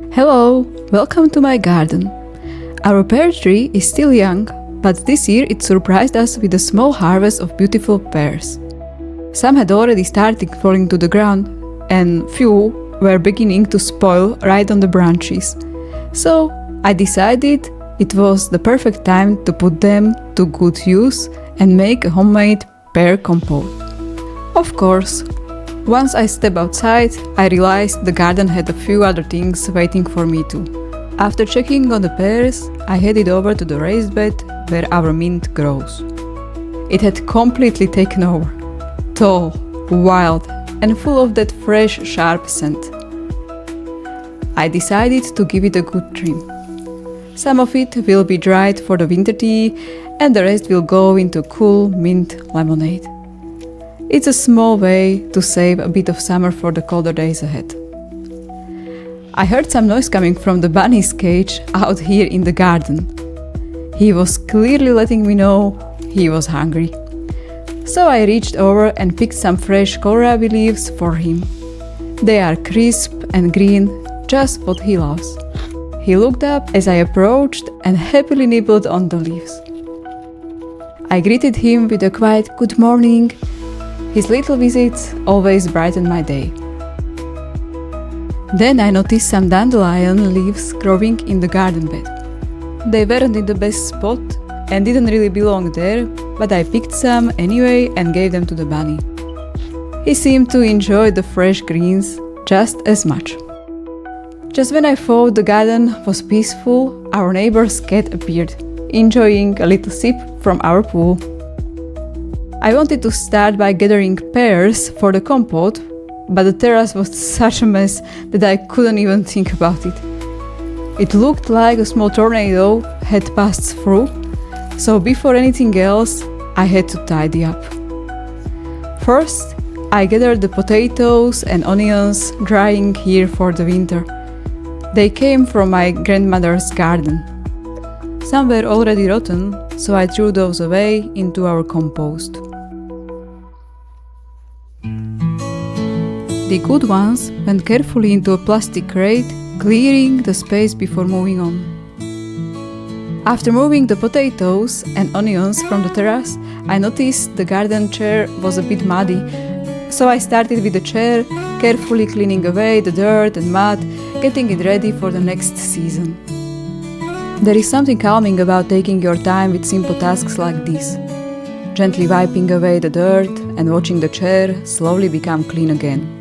Hello, welcome to my garden. Our pear tree is still young, but this year it surprised us with a small harvest of beautiful pears. Some had already started falling to the ground, and few were beginning to spoil right on the branches. So I decided it was the perfect time to put them to good use and make a homemade pear compote. Of course, once I stepped outside, I realized the garden had a few other things waiting for me too. After checking on the pears, I headed over to the raised bed where our mint grows. It had completely taken over. Tall, wild, and full of that fresh, sharp scent. I decided to give it a good trim. Some of it will be dried for the winter tea, and the rest will go into cool mint lemonade. It's a small way to save a bit of summer for the colder days ahead. I heard some noise coming from the bunny's cage out here in the garden. He was clearly letting me know he was hungry. So I reached over and picked some fresh kohlrabi leaves for him. They are crisp and green, just what he loves. He looked up as I approached and happily nibbled on the leaves. I greeted him with a quiet good morning. His little visits always brightened my day. Then I noticed some dandelion leaves growing in the garden bed. They weren't in the best spot and didn't really belong there, but I picked some anyway and gave them to the bunny. He seemed to enjoy the fresh greens just as much. Just when I thought the garden was peaceful, our neighbor's cat appeared, enjoying a little sip from our pool. I wanted to start by gathering pears for the compote, but the terrace was such a mess that I couldn't even think about it. It looked like a small tornado had passed through, so before anything else, I had to tidy up. First, I gathered the potatoes and onions drying here for the winter. They came from my grandmother's garden. Some were already rotten, so I threw those away into our compost. The good ones went carefully into a plastic crate, clearing the space before moving on. After moving the potatoes and onions from the terrace, I noticed the garden chair was a bit muddy, so I started with the chair, carefully cleaning away the dirt and mud, getting it ready for the next season. There is something calming about taking your time with simple tasks like this, gently wiping away the dirt and watching the chair slowly become clean again.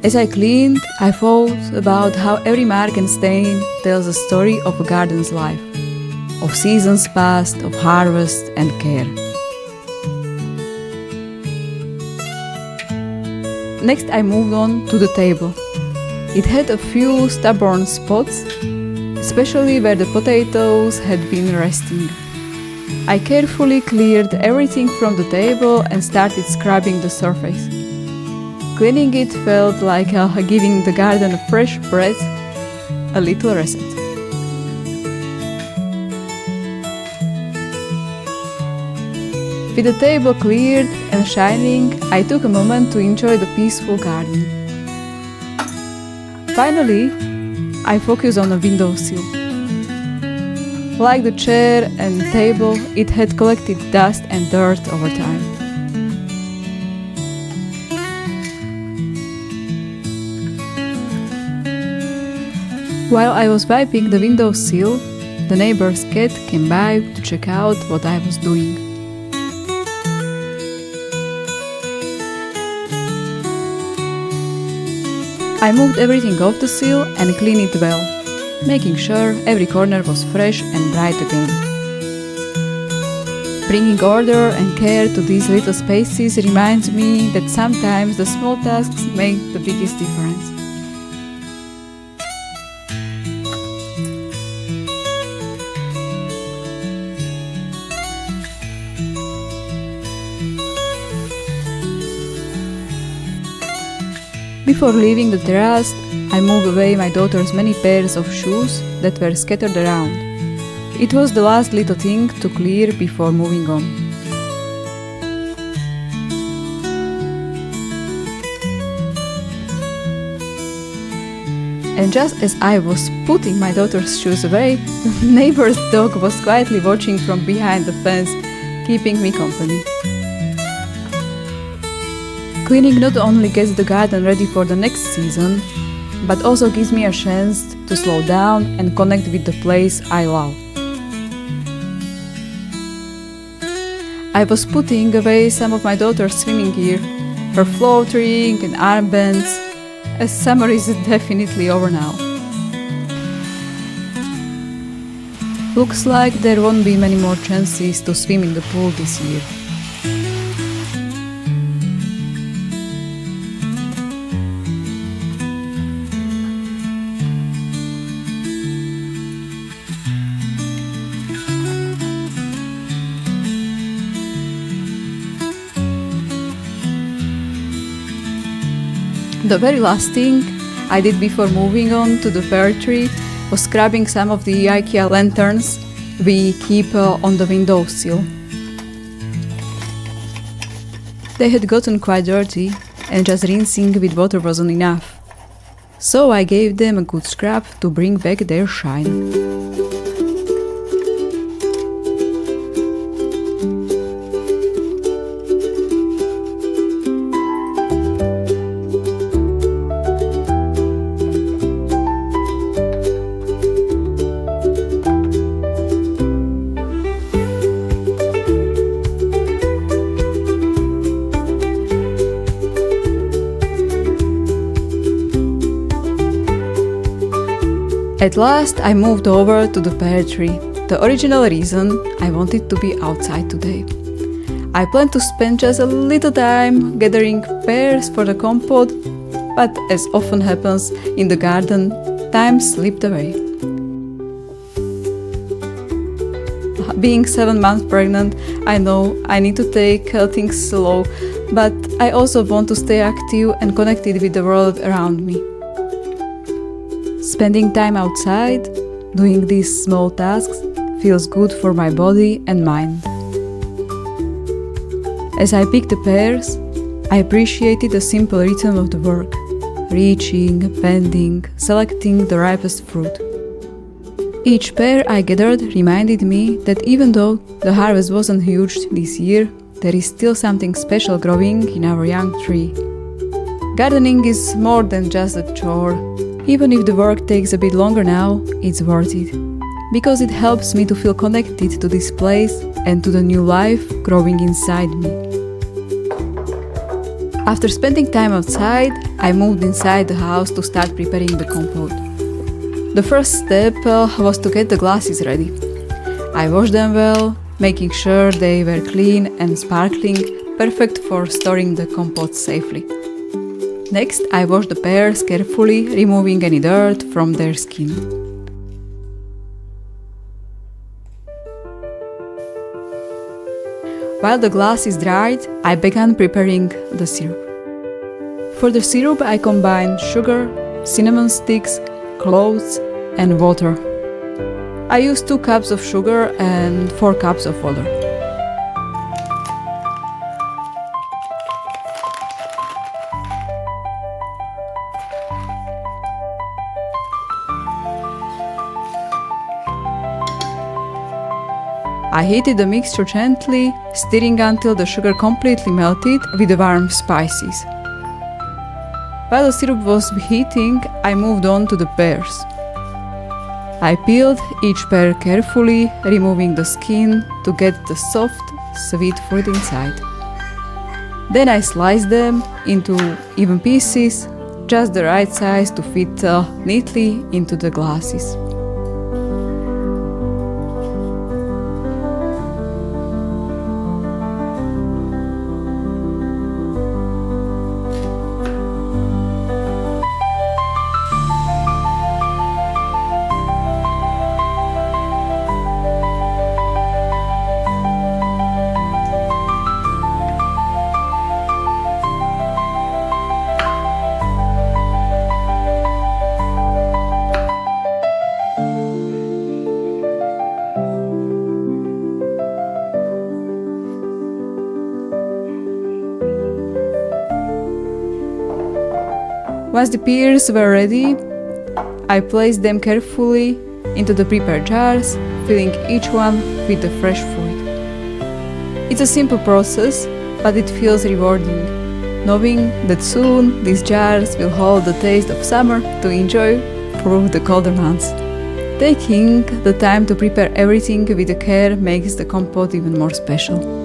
As I cleaned, I thought about how every mark and stain tells a story of a garden's life, of seasons past, of harvest and care. Next, I moved on to the table. It had a few stubborn spots, especially where the potatoes had been resting. I carefully cleared everything from the table and started scrubbing the surface. Cleaning it felt like giving the garden a fresh breath, a little reset. With the table cleared and shining, I took a moment to enjoy the peaceful garden. Finally, I focused on a windowsill. Like the chair and table, it had collected dust and dirt over time. While I was wiping the windowsill, the neighbor's cat came by to check out what I was doing. I moved everything off the sill and cleaned it well, making sure every corner was fresh and bright again. Bringing order and care to these little spaces reminds me that sometimes the small tasks make the biggest difference. Before leaving the terrace, I moved away my daughter's many pairs of shoes that were scattered around. It was the last little thing to clear before moving on. And just as I was putting my daughter's shoes away, the neighbor's dog was quietly watching from behind the fence, keeping me company. Cleaning not only gets the garden ready for the next season, but also gives me a chance to slow down and connect with the place I love. I was putting away some of my daughter's swimming gear, her float ring and armbands, as summer is definitely over now. Looks like there won't be many more chances to swim in the pool this year. The very last thing I did before moving on to the pear tree was scrubbing some of the IKEA lanterns we keep on the windowsill. They had gotten quite dirty and just rinsing with water wasn't enough, so I gave them a good scrub to bring back their shine. At last I moved over to the pear tree, the original reason I wanted to be outside today. I planned to spend just a little time gathering pears for the compote, but as often happens in the garden, time slipped away. Being 7 months pregnant, I know I need to take things slow, but I also want to stay active and connected with the world around me. Spending time outside, doing these small tasks, feels good for my body and mind. As I picked the pears, I appreciated the simple rhythm of the work, reaching, bending, selecting the ripest fruit. Each pear I gathered reminded me that even though the harvest wasn't huge this year, there is still something special growing in our young tree. Gardening is more than just a chore. Even if the work takes a bit longer now, it's worth it, because it helps me to feel connected to this place and to the new life growing inside me. After spending time outside, I moved inside the house to start preparing the compote. The first step was to get the glasses ready. I washed them well, making sure they were clean and sparkling, perfect for storing the compote safely. Next, I washed the pears carefully, removing any dirt from their skin. While the glasses dried, I began preparing the syrup. For the syrup, I combined sugar, cinnamon sticks, cloves, and water. I used 2 cups of sugar and 4 cups of water. I heated the mixture gently, stirring until the sugar completely melted with the warm spices. While the syrup was heating, I moved on to the pears. I peeled each pear carefully, removing the skin to get the soft, sweet fruit inside. Then I sliced them into even pieces, just the right size to fit neatly into the glasses. Once the pears were ready, I place them carefully into the prepared jars, filling each one with the fresh fruit. It's a simple process, but it feels rewarding, knowing that soon these jars will hold the taste of summer to enjoy through the colder months. Taking the time to prepare everything with care makes the compote even more special.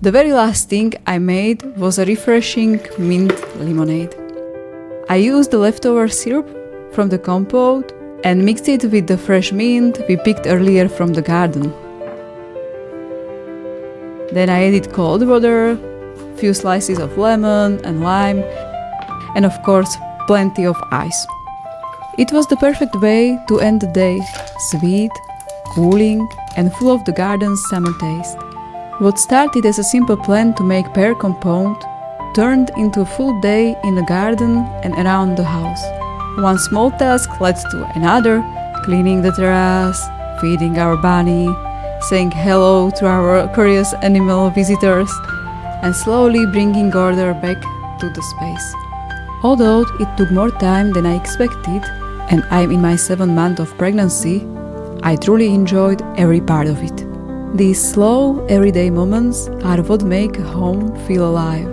The very last thing I made was a refreshing mint lemonade. I used the leftover syrup from the compote and mixed it with the fresh mint we picked earlier from the garden. Then I added cold water, few slices of lemon and lime, and of course plenty of ice. It was the perfect way to end the day, sweet, cooling, and full of the garden's summer taste. What started as a simple plan to make pear compote turned into a full day in the garden and around the house. One small task led to another, cleaning the terrace, feeding our bunny, saying hello to our curious animal visitors, and slowly bringing order back to the space. Although it took more time than I expected, and I'm in my 7th month of pregnancy, I truly enjoyed every part of it. These slow, everyday moments are what make a home feel alive.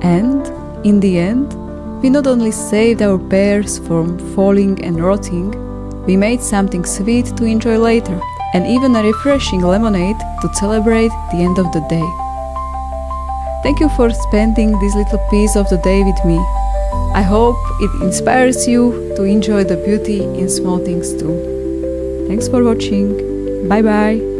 And, in the end, we not only saved our pears from falling and rotting, we made something sweet to enjoy later, and even a refreshing lemonade to celebrate the end of the day. Thank you for spending this little piece of the day with me. I hope it inspires you to enjoy the beauty in small things too. Thanks for watching. Bye bye.